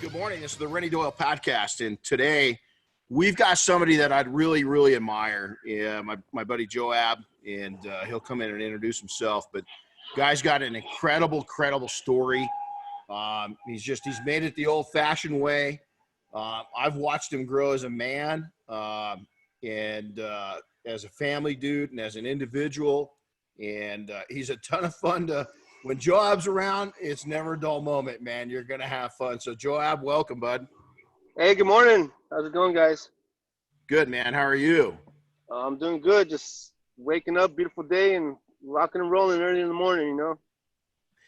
Good morning. This is the Renny Doyle podcast, and today we've got somebody that I'd really, really admire. Yeah, my buddy Joab, and he'll come in and introduce himself. But guy's got an incredible story. He's made it the old-fashioned way. I've watched him grow as a man, and as a family dude, and as an individual. And he's a ton of fun to. When Joab's around, it's never a dull moment, man. You're going to have fun. So, Joab, welcome, bud. Hey, good morning. How's it going, guys? Good, man. How are you? I'm doing good. Just waking up, beautiful day, and rocking and rolling early in the morning, you know?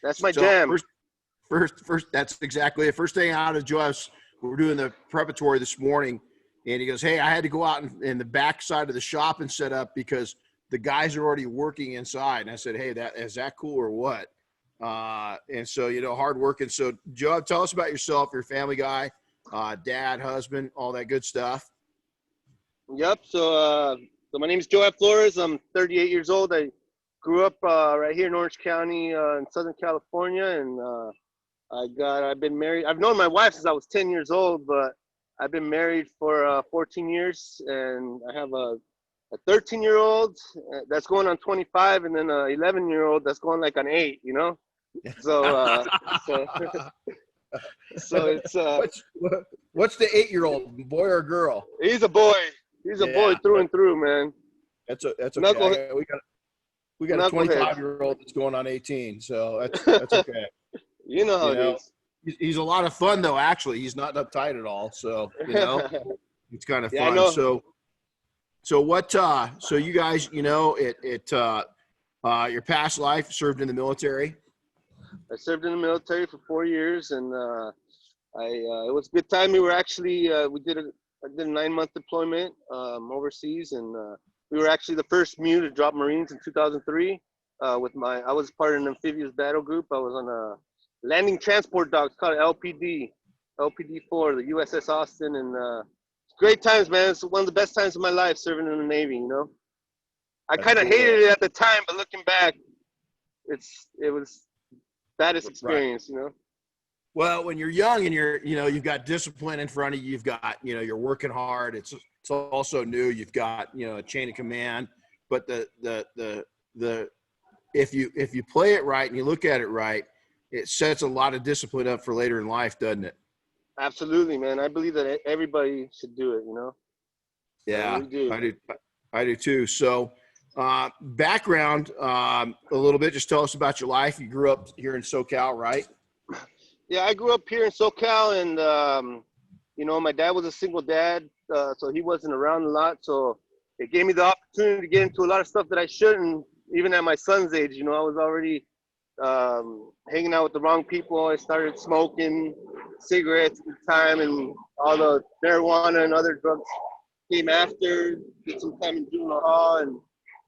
That's my jam. First, that's exactly it. First thing out of Joab's, we're doing the preparatory this morning, and he goes, hey, I had to go out in the back side of the shop and set up because the guys are already working inside. And I said, hey, is that cool or what? And so, hard working. So Joab, tell us about yourself. You're a family guy, dad, husband, all that good stuff. Yep. So my name is Joab Flores. I'm 38 years old. I grew up right here in Orange County in Southern California. And I've been married. I've known my wife since I was 10 years old, but I've been married for 14 years. And I have a 13-year-old that's going on 25, and then a 11-year-old that's going like on 8, you know? So it's what's the 8-year-old, boy or girl? He's a boy. He's a boy through and through, man. That's okay. We got a 25-year-old that's going on 18, so that's okay. You know how it is. He's a lot of fun though. Actually, he's not uptight at all. So it's kind of fun. I know. So what? So you guys, your past life served in the military. I served in the military for 4 years, and it was a good time. We were actually I did a 9-month deployment overseas, and we were actually the first MEU to drop Marines in 2003. I was part of an amphibious battle group. I was on a landing transport dock called LPD 4, the USS Austin, and great times, man. It's one of the best times of my life serving in the Navy, you know. I kind of hated it at the time, but looking back, it was baddest experience, you know. Well, when you're young and you've got discipline in front of you, you've got, you're working hard. It's also new. You've got, a chain of command, but if you play it right and you look at it right, it sets a lot of discipline up for later in life, doesn't it? Absolutely, man. I believe that everybody should do it, you know? Yeah, I do too. So background a little bit, just tell us about your life. You grew up here in SoCal, right? Yeah, I grew up here in SoCal, and, my dad was a single dad, so he wasn't around a lot. So it gave me the opportunity to get into a lot of stuff that I shouldn't, even at my son's age. I was already hanging out with the wrong people. I started smoking cigarettes at the time, and all the marijuana and other drugs came after. Did some time in juvenile hall, and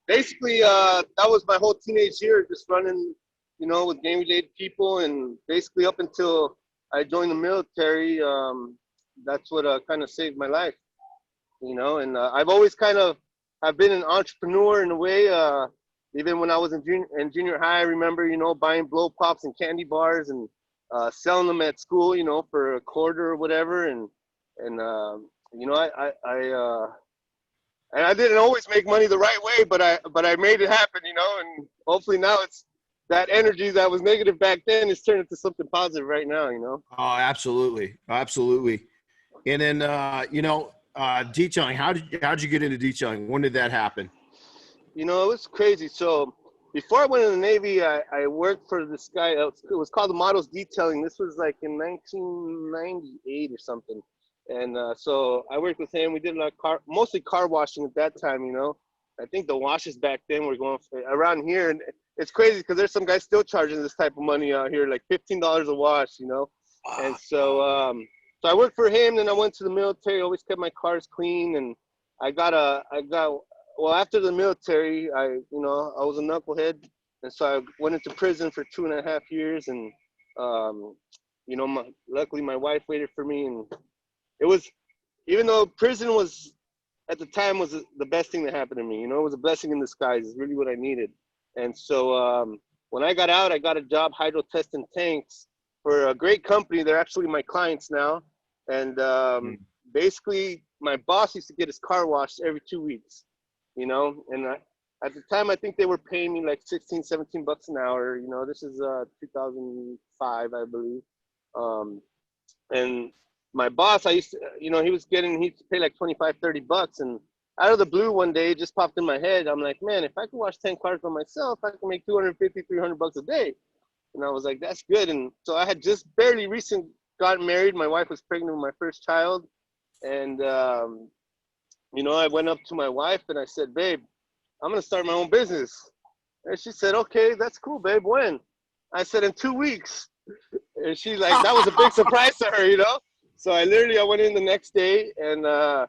basically that was my whole teenage year, just running, with gang-related people, and basically up until I joined the military, that's what kind of saved my life, and I've always I've been an entrepreneur in a way. Even when I was in junior high, I remember, buying blow pops and candy bars and selling them at school, for a quarter or whatever. And I didn't always make money the right way, but I made it happen, and hopefully now it's that energy that was negative back then is turned into something positive right now, Oh, absolutely. Absolutely. And then, detailing, how'd you get into detailing? When did that happen? It was crazy. So before I went in the Navy, I worked for this guy. It was called the Models Detailing. This was like in 1998 or something. And so I worked with him. We did mostly car washing at that time, I think the washes back then were going for around here. And it's crazy because there's some guys still charging this type of money out here, like $15 a wash, Wow. And so so I worked for him. Then I went to the military, always kept my cars clean. And well, after the military, I was a knucklehead, and so I went into prison for 2.5 years, and luckily my wife waited for me, and it was, even though prison was at the time was the best thing that happened to me, it was a blessing in disguise. It's really what I needed. And so when I got out, I got a job hydro testing tanks for a great company. They're actually my clients now. And basically, my boss used to get his car washed every 2 weeks, you know. And at the time, I think they were paying me like 16, 17 bucks an hour. You know, this is 2005, I believe. And my boss, I used to, you know, he used to pay like 25, 30 bucks. And out of the blue one day, it just popped in my head. I'm like, man, if I could wash 10 cars by myself, I can make 250, 300 bucks a day. And I was like, that's good. And so I had just barely recently gotten married. My wife was pregnant with my first child. And, you know, I went up to my wife and I said, babe, I'm going to start my own business. And she said, okay, that's cool, babe. When? I said, in 2 weeks. And she's like, that was a big surprise to her, you know? So I went in the next day and I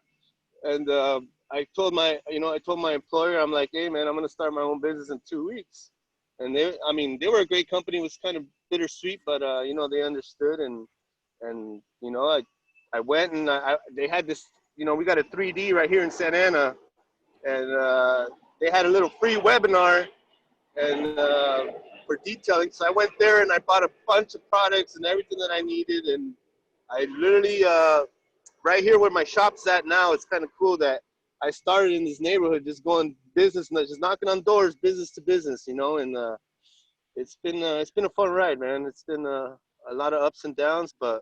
told my employer, I'm like, hey man, I'm going to start my own business in 2 weeks. And they were a great company. It was kind of bittersweet, but, you know, they understood. And you know, I went and they had this, you know, we got a 3D right here in Santa Ana. And they had a little free webinar and for detailing. So I went there and I bought a bunch of products and everything that I needed. And I literally, right here where my shop's at now, it's kind of cool that I started in this neighborhood, just going business, just knocking on doors, business to business, you know. And it's been a fun ride, man. It's been a lot of ups and downs, but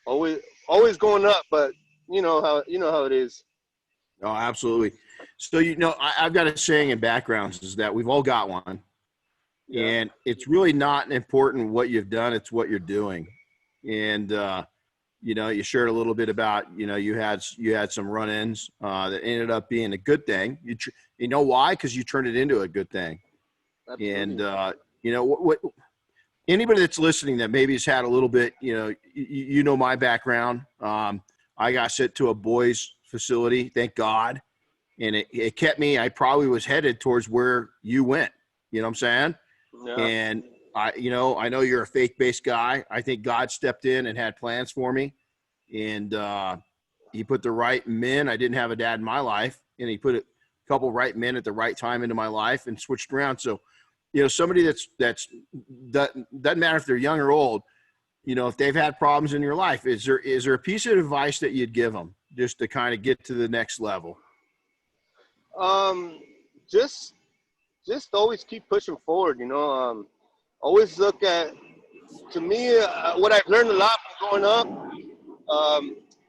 always going up. But you know how it is. Oh, absolutely. So, you know, I've got a saying in backgrounds is that we've all got one. Yeah. And it's really not important what you've done. It's what you're doing. And, you know, you shared a little bit about, you know, you had some run-ins that ended up being a good thing. You know why? Because you turned it into a good thing. Absolutely. And, you know, what anybody that's listening that maybe has had a little bit, you know my background. I got sent to a boys facility, thank God. And it kept me, I probably was headed towards where you went, you know what I'm saying? Yeah. And I know you're a faith-based guy. I think God stepped in and had plans for me. And he put the right men. I didn't have a dad in my life. And he put a couple right men at the right time into my life and switched around. So, you know, somebody that doesn't matter if they're young or old, you know, if they've had problems in your life, is there a piece of advice that you'd give them just to kind of get to the next level? Just always keep pushing forward, you know. Always look at, to me, what I've learned a lot from growing up,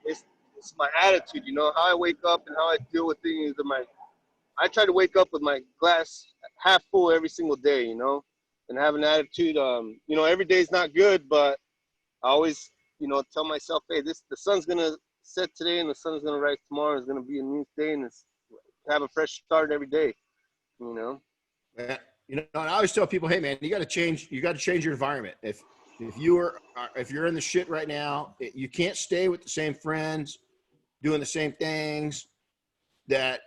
it's my attitude, you know, how I wake up and how I deal with things. I try to wake up with my glass half full every single day, you know, and have an attitude. You know, every day's not good, but I always, you know, tell myself, hey, the sun's gonna set today and the sun's gonna rise tomorrow. It's gonna be a new day, and have a fresh start every day, you know. Yeah. You know, and I always tell people, hey man, you got to change your environment. If you're in the shit right now, you can't stay with the same friends, doing the same things that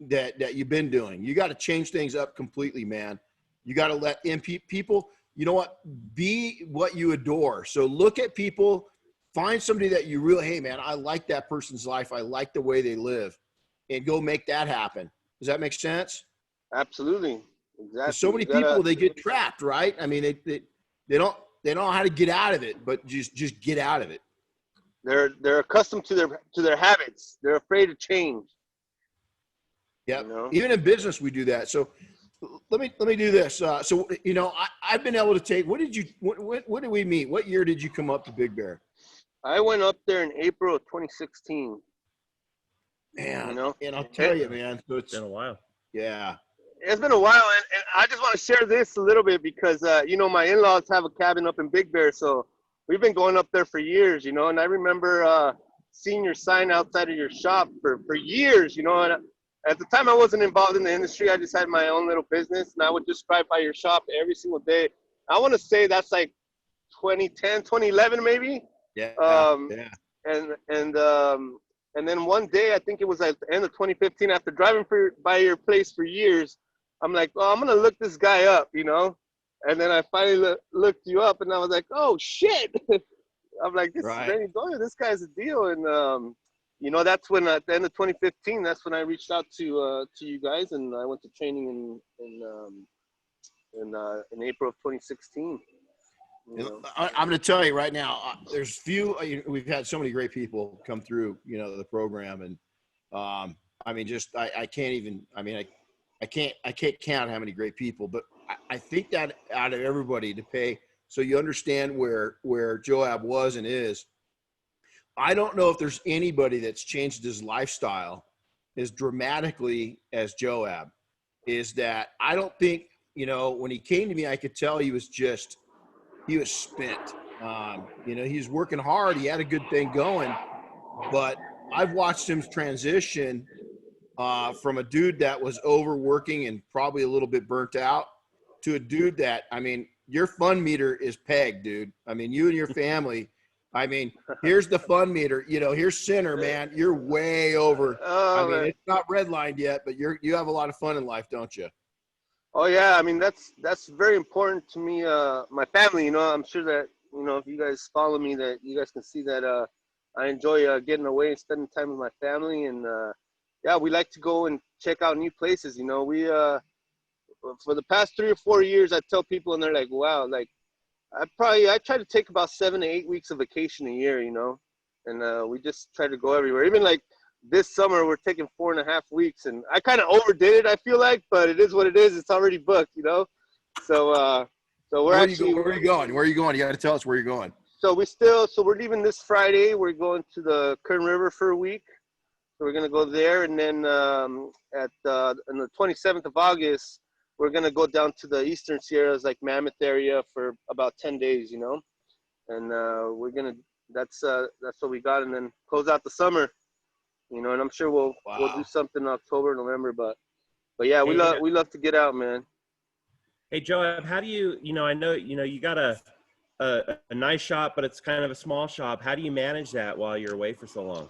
you've been doing. You got to change things up completely, man. You got to let in people, you know what, be what you adore. So look at people, find somebody that you really, hey man, I like that person's life. I like the way they live, and go make that happen. Does that make sense? Absolutely. Exactly. So many people, they get trapped, right? I mean, they don't know how to get out of it, but just get out of it. They're accustomed to their habits. They're afraid to change. Yeah. You know? Even in business, we do that. So let me do this. So, you know, I've been able to take, what did we meet? What year did you come up to Big Bear? I went up there in April of 2016. Man, you know, and I'll tell you, man, so it's been a while. Yeah. It's been a while, and I just want to share this a little bit because, you know, my in-laws have a cabin up in Big Bear, so we've been going up there for years, you know, and I remember seeing your sign outside of your shop for years, you know, and at the time I wasn't involved in the industry. I just had my own little business, and I would just drive by your shop every single day. I want to say that's like 2010, 2011 maybe. Yeah. Yeah. And then one day, I think it was at the end of 2015, after driving by your place for years, I'm like, oh, I'm going to look this guy up, you know? And then I finally looked you up, and I was like, oh, shit. I'm like, this is Renny Doyle. This guy's a deal. And, you know, that's when at the end of 2015, that's when I reached out to you guys, and I went to training in April of 2016. You know? I'm going to tell you right now, there's few, we've had so many great people come through, the program. And I mean, just, I can't even, I mean, I can't count how many great people, but I think that out of everybody to pay, so you understand where Joab was and is, I don't know if there's anybody that's changed his lifestyle as dramatically as Joab. Is that I don't think, when he came to me, I could tell he was spent. He was working hard. He had a good thing going, but I've watched him transition from a dude that was overworking and probably a little bit burnt out to a dude that, I mean, your fun meter is pegged, dude. I mean, you and your family, I mean, here's the fun meter, here's center, man. You're way over. I Oh, mean, man. it's not redlined yet, but you have a lot of fun in life, don't you? Oh yeah, I mean that's very important to me. My family, I'm sure that if you guys follow me, that you guys can see that I enjoy getting away and spending time with my family, and yeah, we like to go and check out new places. We for the past 3 or 4 years, I tell people, and they're like, "Wow!" Like I try to take about 7 to 8 weeks of vacation a year, and we just try to go everywhere. Even like this summer, we're taking 4.5 weeks, and I kind of overdid it, I feel like, but it is what it is. It's already booked. So, so Where are you going? Where are you going? You got to tell us where you're going. So we're leaving this Friday. We're going to the Kern River for a week. So we're gonna go there, and then on the 27th of August, we're gonna go down to the Eastern Sierras, like Mammoth area, for about 10 days. And that's what we got, and then close out the summer. And I'm sure we'll do something in October, November, but yeah, we love to get out, man. Hey, Joab, how do you, I know, you got a nice shop, but it's kind of a small shop. How do you manage that while you're away for so long?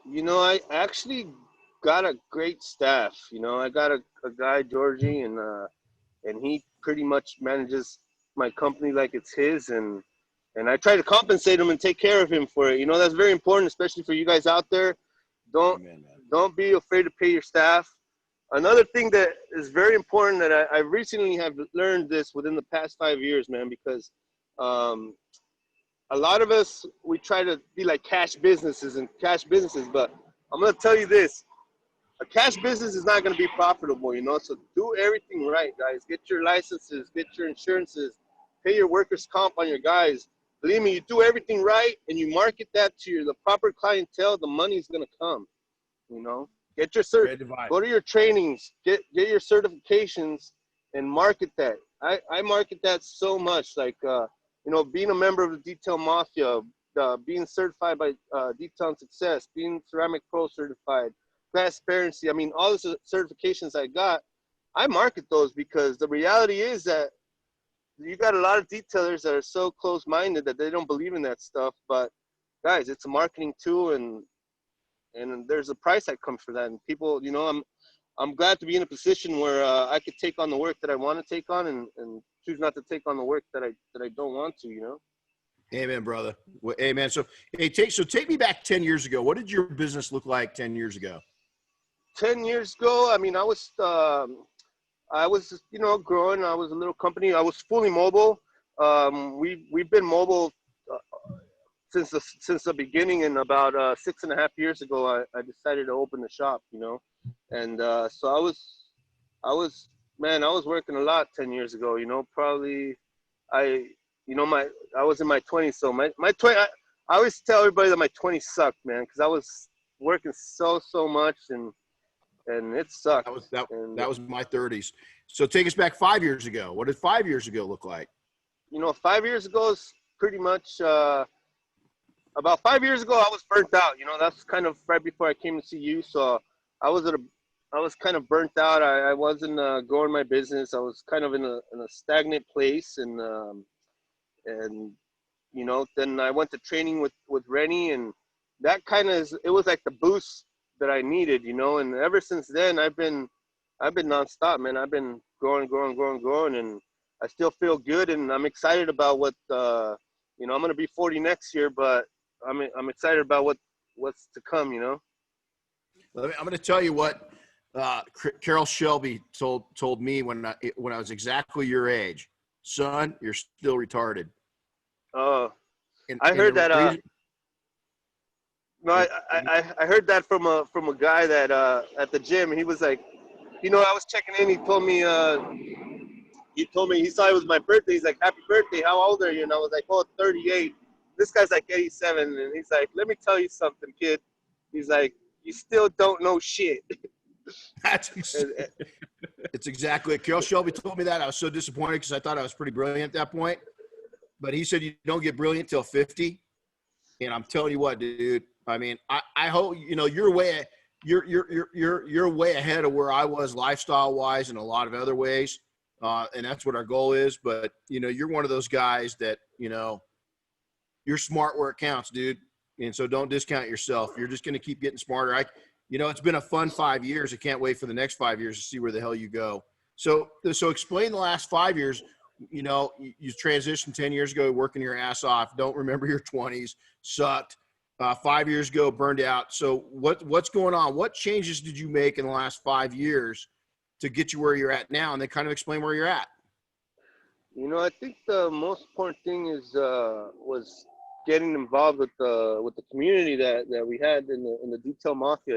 I actually got a great staff. I got a guy, Georgie, and he pretty much manages my company like it's his, and I try to compensate him and take care of him for it. That's very important, especially for you guys out there. Don't be afraid to pay your staff. Another thing that is very important that I recently have learned this within the past 5 years, man, because a lot of us, we try to be like cash businesses, but I'm going to tell you this. A cash business is not going to be profitable, so do everything right, guys. Get your licenses, get your insurances, pay your workers' comp on your guys. Believe me, you do everything right and you market that to the proper clientele, the money's going to come, Get your go to your trainings, get your certifications, and market that. I market that so much, like being a member of the Detail Mafia, being certified by Detail and Success, being Ceramic Pro certified, transparency. I mean, all the certifications I got, I market those because the reality is that you got a lot of detailers that are so close-minded that they don't believe in that stuff. But guys, it's a marketing tool, and there's a price that comes for that. And people, I'm glad to be in a position where I could take on the work that I want to take on, and choose not to take on the work that I don't want to. Amen, brother. Amen. So, take me back 10 years ago. What did your business look like 10 years ago? 10 years ago, I mean, I was growing. I was a little company. I was fully mobile. We've been mobile since the beginning, and about 6.5 years ago, I decided to open the shop, and so I was working a lot 10 years ago, probably I was in my 20s, so my 20, I always tell everybody that my 20s sucked, man, because I was working so much, and it sucked. That was my 30s. So take us back 5 years ago. What did 5 years ago look like? 5 years ago is pretty much about 5 years ago, I was burnt out. That's kind of right before I came to see you. So I was kind of burnt out. I wasn't growing my business. I was kind of in a stagnant place, and then I went to training with Renny, and that kind of it was like the boost that I needed, and ever since then I've been nonstop, man. I've been growing, and I still feel good, and I'm excited about what I'm going to be 40 next year, but I'm excited about what's to come, I'm going to tell you what Carol Shelby told me when I was exactly your age. Son, you're still retarded. Oh, And, I and heard the that. reason, No, I heard that from a guy that at the gym. He was like, I was checking in. He told me he saw it was my birthday. He's like, "Happy birthday! How old are you?" And I was like, "Oh, 38." This guy's like 87, and he's like, "Let me tell you something, kid." He's like, "You still don't know shit." that's And, it's exactly it. Carol Shelby told me that. I was so disappointed because I thought I was pretty brilliant at that point. But he said you don't get brilliant till 50. And I'm telling you what, dude. I mean, I hope you're way ahead of where I was lifestyle wise in a lot of other ways. And that's what our goal is. But you're one of those guys that, you're smart where it counts, dude. And so don't discount yourself. You're just going to keep getting smarter. It's been a fun 5 years. I can't wait for the next 5 years to see where the hell you go. So explain the last 5 years. You transitioned 10 years ago, working your ass off. Don't remember your 20s, sucked. 5 years ago, burned out. So what's going on? What changes did you make in the last 5 years to get you where you're at now? And then kind of explain where you're at. I think the most important thing was getting involved with the community that we had in the detail mafia.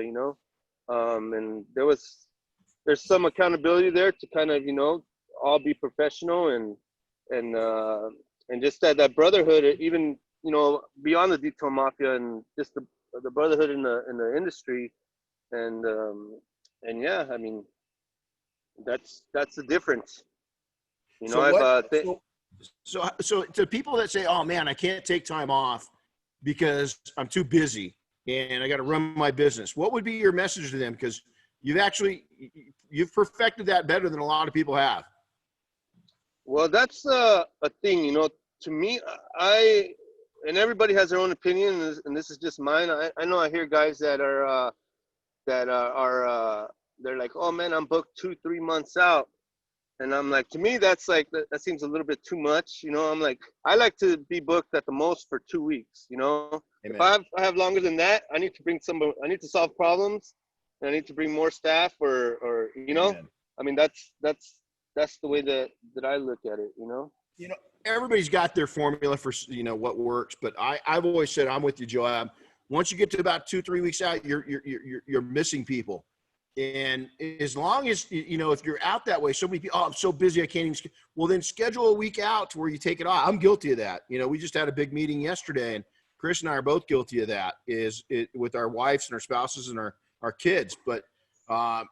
And there's some accountability there to kind of all be professional and just that brotherhood, even beyond the detail mafia, and just the brotherhood in the industry, and yeah, I mean that's the difference. So I've what? So to people that say, "Oh man, I can't take time off because I'm too busy and I got to run my business," what would be your message to them? Because you've perfected that better than a lot of people have. Well, that's a thing, to me, and everybody has their own opinion, and this is just mine. I know I hear guys that they're like, "Oh man, I'm booked 2-3 months out." And I'm like, to me, that's like, that seems a little bit too much. I'm like, I like to be booked at the most for 2 weeks. If Amen. I have longer than that, I need to solve problems, and I need to bring more staff or Amen. I mean, that's the way that I look at it. Everybody's got their formula for what works, but I've always said, I'm with you, Joab. Once you get to about 2-3 weeks out, you're missing people. And as long as if you're out that way, so many people, "Oh, I'm so busy, I can't even." Well, then schedule a week out to where you take it off. I'm guilty of that. We just had a big meeting yesterday, and Chris and I are both guilty of that. With our wives and our spouses and our kids. But I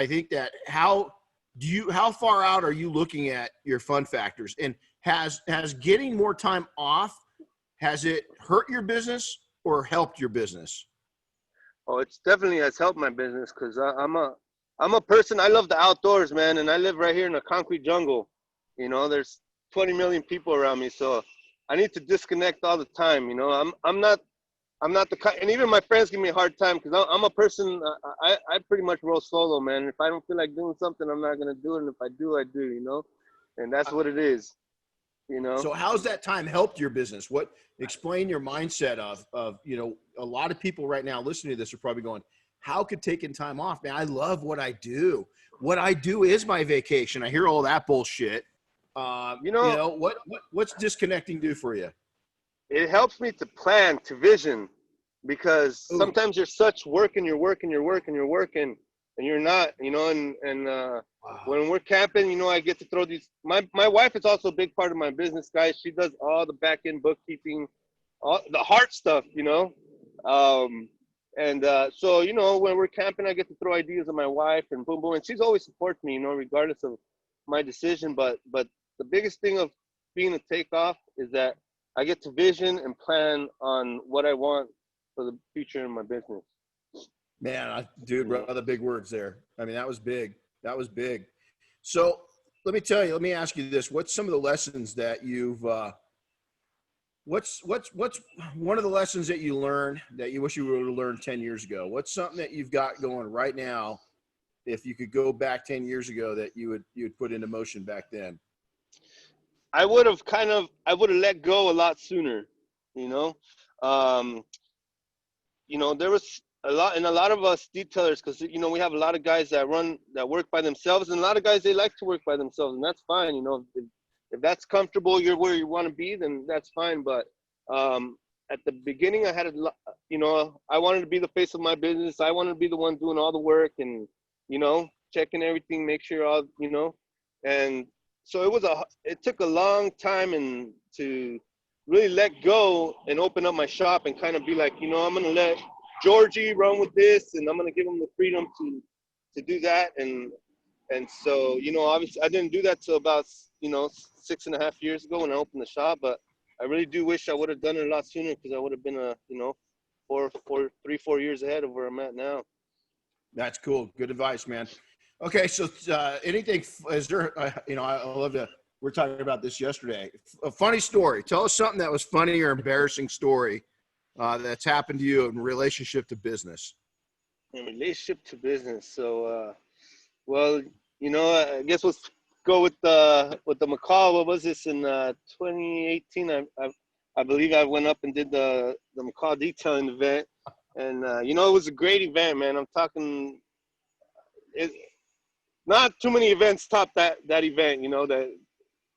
think that how far out are you looking at your fun factors? And has getting more time off, has it hurt your business or helped your business? Oh, it's definitely has helped my business because I'm a person. I love the outdoors, man, and I live right here in a concrete jungle. There's 20 million people around me, so I need to disconnect all the time. I'm not the kind, and even my friends give me a hard time because I'm a person. I pretty much roll solo, man. If I don't feel like doing something, I'm not gonna do it, and if I do, I do. And that's what it is. So how's that time helped your business? Explain your mindset of a lot of people right now listening to this are probably going, how could taking time off, man? I love what I do. What I do is my vacation. I hear all that bullshit. What's disconnecting do for you? It helps me to plan, to vision, because sometimes you're such work and you're working and you're not, when we're camping, I get to throw these. My wife is also a big part of my business, guys. She does all the back end bookkeeping, all the hard stuff, so when we're camping, I get to throw ideas at my wife and boom boom, and she's always supports me, regardless of my decision. But the biggest thing of being a takeoff is that I get to vision and plan on what I want for the future in my business. Man, dude, brother, big words there. I mean, that was big. That was big. So let me ask you this. What's some of the lessons that you've, what's one of the lessons that you learned that you wish you would have learned 10 years ago? What's something that you've got going right now, if you could go back 10 years ago, that you would put into motion back then? I would have let go a lot sooner, there was a lot of us detailers, because we have a lot of guys that work by themselves, and a lot of guys, they like to work by themselves, and that's fine. if that's comfortable, you're where you want to be, then that's fine. But at the beginning, I had I wanted to be the face of my business. I wanted to be the one doing all the work and, checking everything, make sure all, and so it took a long time and to really let go and open up my shop and kind of be like, I'm going to let Georgie run with this, and I'm going to give him the freedom to do that. And so, obviously I didn't do that till about, 6.5 years ago when I opened the shop, but I really do wish I would have done it a lot sooner, because I would have been 4 years ahead of where I'm at now. That's cool. Good advice, man. Okay. So anything, is there, I love to, we're talking about this yesterday. A funny story. Tell us something that was funny or embarrassing story that's happened to you in relationship to business. In relationship to business. So, well, I guess let's go with the McCall. What was this in 2018? I believe I went up and did the McCall detailing event, and it was a great event, man. I'm talking, not too many events top that event.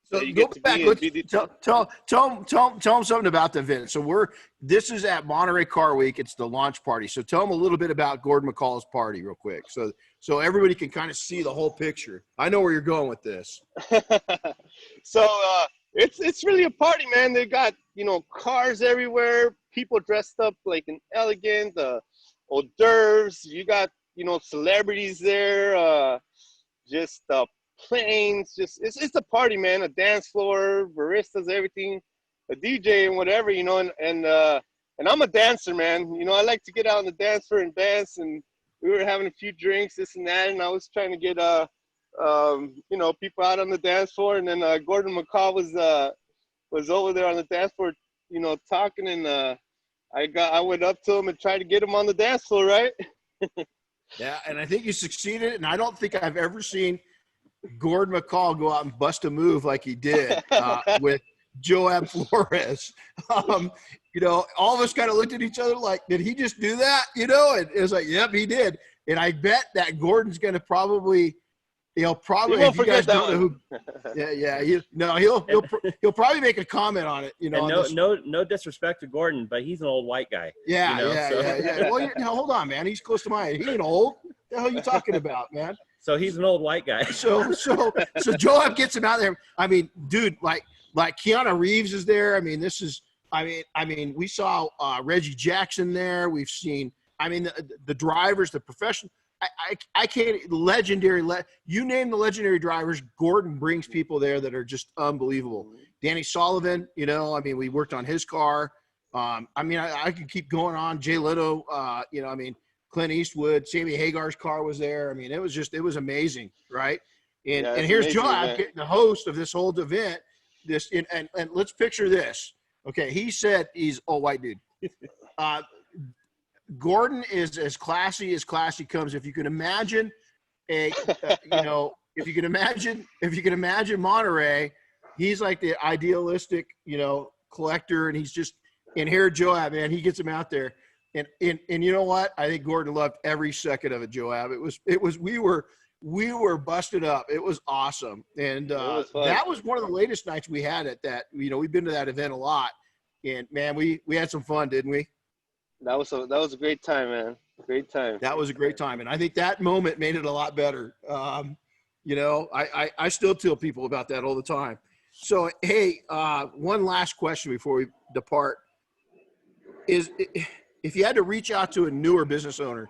So you go get to back. Tell them something about the event. So this is at Monterey Car Week. It's the launch party. So tell them a little bit about Gordon McCall's party real quick. So everybody can kind of see the whole picture. I know where you're going with this. So it's really a party, man. They got, cars everywhere, people dressed up like an elegant, hors d'oeuvres. You got, celebrities there, just planes, it's a party, man. A dance floor, baristas, everything, a DJ and whatever, and I'm a dancer, man. I like to get out on the dance floor and dance, and we were having a few drinks, this and that, and I was trying to get people out on the dance floor, and then Gordon McCall was over there on the dance floor, talking, and I went up to him and tried to get him on the dance floor, right? Yeah, and I think you succeeded, and I don't think I've ever seen Gordon McCall go out and bust a move like he did with Joab Flores. All of us kind of looked at each other like, did he just do that? And it was like, yep, he did. And I bet that Gordon's going to probably, he won't forget that one. He'll probably make a comment on it. No disrespect to Gordon, but he's an old white guy. Yeah. Well, hold on, man. He's close to my age. He ain't old. What the hell are you talking about, man? So he's an old white guy. So Joab gets him out there. I mean, dude, like Keanu Reeves is there. I mean, we saw Reggie Jackson there. We've seen, the drivers, the professional. I can't, legendary. You name the legendary drivers, Gordon brings people there that are just unbelievable. Danny Sullivan, we worked on his car. I could keep going on. Jay Leno, Clint Eastwood, Sammy Hagar's car was there. It was amazing, right? And here's Joab, the host of this whole event. And let's picture this. Okay, he said he's a white dude. Gordon is as classy comes. If you can imagine if you can imagine Monterey, he's like the idealistic, collector, and and here Joab, man, he gets him out there. And you know what? I think Gordon loved every second of it, Joab. We were busted up. It was awesome. And that was one of the latest nights we had at that. We've been to that event a lot. And man, we had some fun, didn't we? That was a great time, man. Great time. That was a great time. And I think that moment made it a lot better. I still tell people about that all the time. So, hey, one last question before we depart is, if you had to reach out to a newer business owner,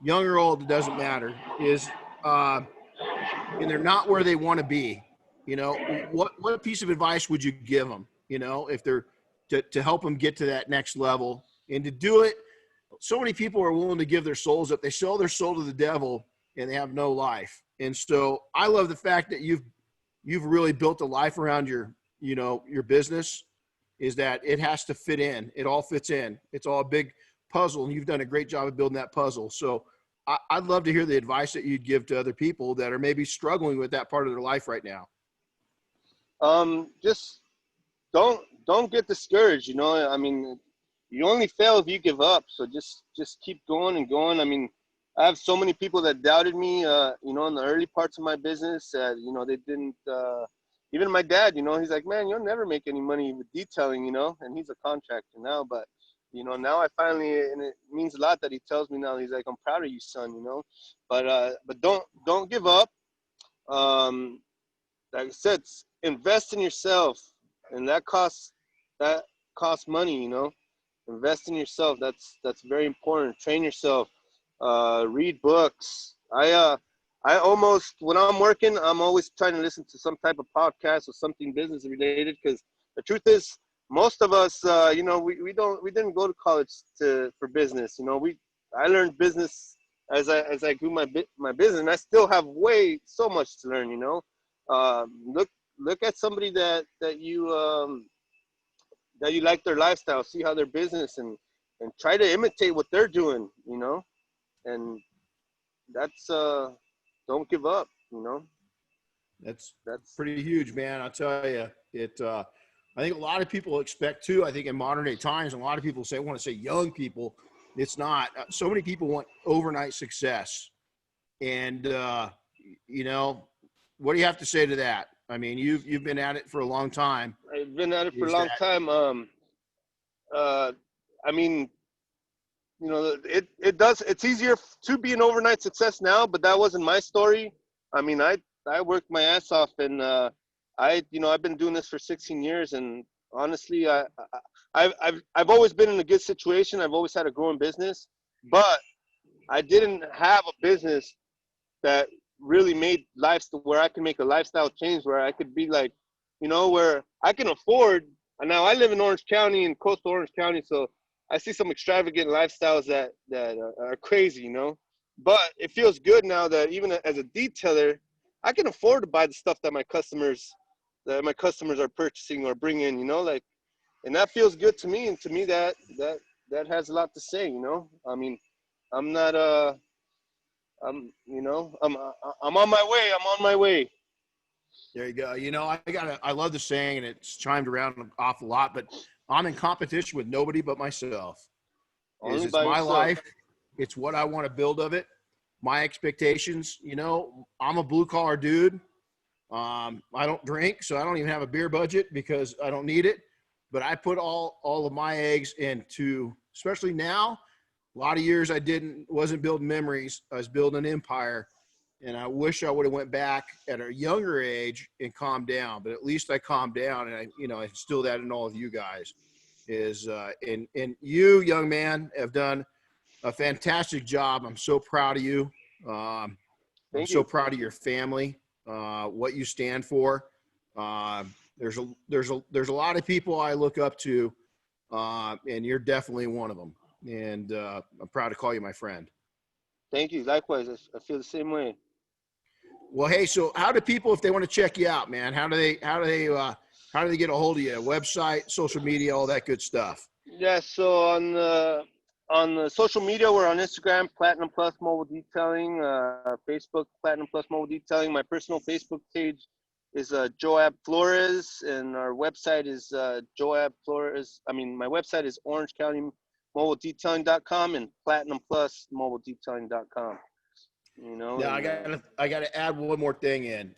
young or old, it doesn't matter, and they're not where they want to be, what piece of advice would you give them, if they're to help them get to that next level? And to do it, so many people are willing to give their souls up. They sell their soul to the devil and they have no life. And so I love the fact that you've really built a life around your business, is that it has to fit in. It all fits in. It's all a big puzzle, and you've done a great job of building that puzzle. So I'd love to hear the advice that you'd give to other people that are maybe struggling with that part of their life right now. Just don't get discouraged. You only fail if you give up. So just keep going and going. I have so many people that doubted me, in the early parts of my business that, they didn't even my dad, you know, he's like, man, you'll never make any money with detailing, you know, and he's a contractor now, but you know, now I finally, and it means a lot that he tells me now. He's like, I'm proud of you, son, you know, but don't give up. Um, like I said, invest in yourself, and that costs money, you know. Invest in yourself. That's very important. Train yourself. Read books. I almost, when I'm working, I'm always trying to listen to some type of podcast or something business related, because the truth is, most of us, you know, we didn't go to college for business. You know, I learned business as I grew my business, and I still have so much to learn. You know, look at somebody that you like their lifestyle, see how their business, and try to imitate what they're doing, you know, and that's don't give up, you know. That's That's pretty huge, man. I'll tell you, I think a lot of people expect too. I think in modern day times, a lot of people want to say young people. It's not. So many people want overnight success, and you know, what do you have to say to that? I mean, you've been at it for a long time. I've been at it for a Is long that time. I mean, you know, it's easier to be an overnight success now, but that wasn't my story. I mean, I worked my ass off, and you know, I've been doing this for 16 years, and honestly, I've always been in a good situation. I've always had a growing business, but I didn't have a business that really made where I can make a lifestyle change, where I could be like, you know, where I can afford. And now I live in Orange County, in coastal Orange County, so I see some extravagant lifestyles that are crazy, you know. But it feels good now that even as a detailer, I can afford to buy the stuff that my customers are purchasing or bring in, you know, like, and that feels good to me. And to me, that has a lot to say, you know. I mean, I'm not you know, I'm on my way. I'm on my way. there you go. You know, I love the saying, and it's chimed around an awful lot, but I'm in competition with nobody but myself. Only It's by my yourself. life. It's what I want to build of it. My expectations, you know, I'm a blue collar dude. I don't drink, so I don't even have a beer budget because I don't need it. But I put all of my eggs into, especially now. A lot of years I wasn't building memories. I was building an empire, and I wish I would have went back at a younger age and calmed down. But at least I calmed down, and I instill that in all of you guys. And you, young man, have done a fantastic job. I'm so proud of you. I'm Thank so you. proud of your family, what you stand for. There's a lot of people I look up to, and you're definitely one of them. And I'm proud to call you my friend. Thank you. Likewise, I feel the same way. Well, hey, so how do people, if they want to check you out, man, how do they get a hold of you? Website, social media, all that good stuff. Yeah. So on the social media, we're on Instagram, Platinum Plus Mobile Detailing, Facebook, Platinum Plus Mobile Detailing. My personal Facebook page is Joab Flores, and our website is Joab Flores. I mean, my website is orangecountymobiledetailing.com and platinumplusmobiledetailing.com. You know, Now and I gotta add one more thing in.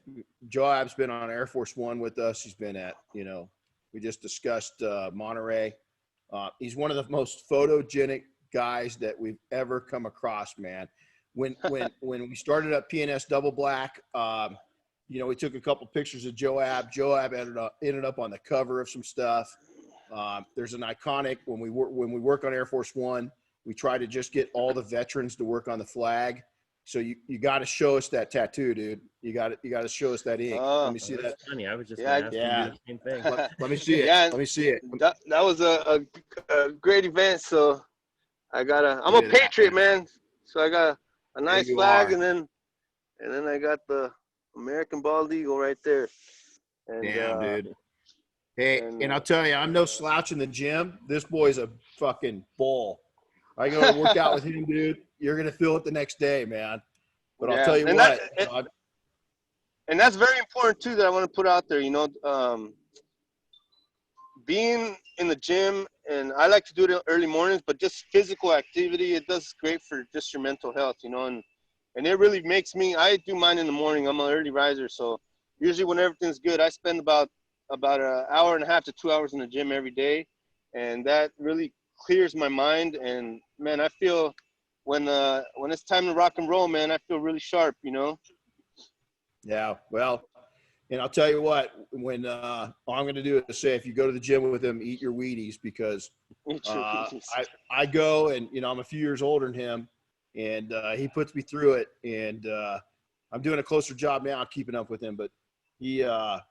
Joab's been on Air Force One with us. He's been at, we just discussed Monterey. He's one of the most photogenic guys that we've ever come across, man. When we started up PNS Double Black, we took a couple pictures of Joab. Joab ended up on the cover of some stuff. There's an iconic when we work on Air Force One, we try to just get all the veterans to work on the flag. So you got to show us that tattoo, dude. You got to show us that ink. Let me see that. Funny. I was just Yeah, going to ask you the same thing. Let me see it. yeah, Let me see it. that was a great event. So I'm a Look at that, patriot, man. So I got a There nice you flag, are. and then I got the American bald eagle right there. And Damn, dude. Hey, and and I'll tell you, I'm no slouch in the gym. This boy's a fucking bull. I go to work out with him, dude. You're gonna feel it the next day, man. But I'll yeah, tell you and what. and that's very important too, that I want to put out there. You know, being in the gym, and I like to do it early mornings, but just physical activity, it does great for just your mental health. You know, and it really makes me. I do mine in the morning. I'm an early riser, so usually when everything's good, I spend about an hour and a half to 2 hours in the gym every day, and that really clears my mind. And man, I feel when it's time to rock and roll, man, I feel really sharp, you know. Yeah, well, and I'll tell you what, when all I'm going to do is say, if you go to the gym with him, eat your Wheaties, because I go, and I'm a few years older than him, and he puts me through it, and I'm doing a closer job now keeping up with him, but he, he's a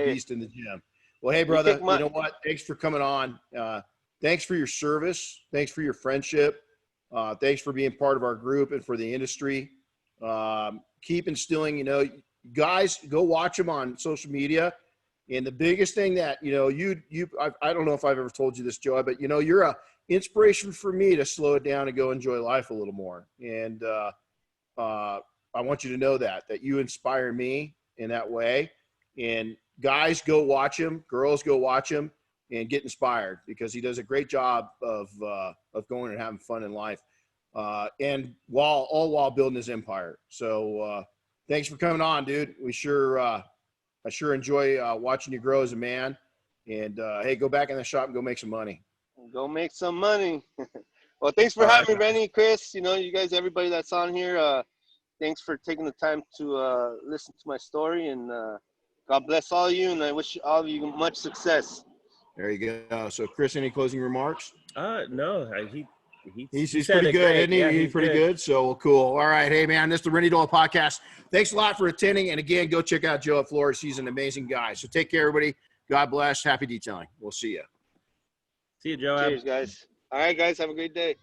beast in the gym. Well, hey, brother, you know what? Thanks for coming on. Thanks for your service. Thanks for your friendship. Thanks for being part of our group and for the industry. Keep instilling, guys, go watch him on social media. And the biggest thing that, I don't know if I've ever told you this, Joe, but, you're a inspiration for me to slow it down and go enjoy life a little more. And I want you to know that you inspire me in that way. And guys, go watch him. Girls, go watch him and get inspired, because he does a great job of going and having fun in life. And while building his empire. So thanks for coming on, dude. I sure enjoy watching you grow as a man. And hey, go back in the shop and go make some money. Go make some money. Well, thanks for having me, Renny, Chris. You guys, everybody that's on here. Thanks for taking the time to listen to my story, and God bless all of you, and I wish all of you much success. There you go. So, Chris, any closing remarks? No, he's pretty good, isn't he? Yeah, he's pretty good. So cool. All right. Hey, man, this is the Renny Doyle podcast. Thanks a lot for attending. And again, go check out Joab Flores. He's an amazing guy. So take care, everybody. God bless. Happy detailing. We'll see you. See you, Joab. Cheers, guys. All right, guys. Have a great day.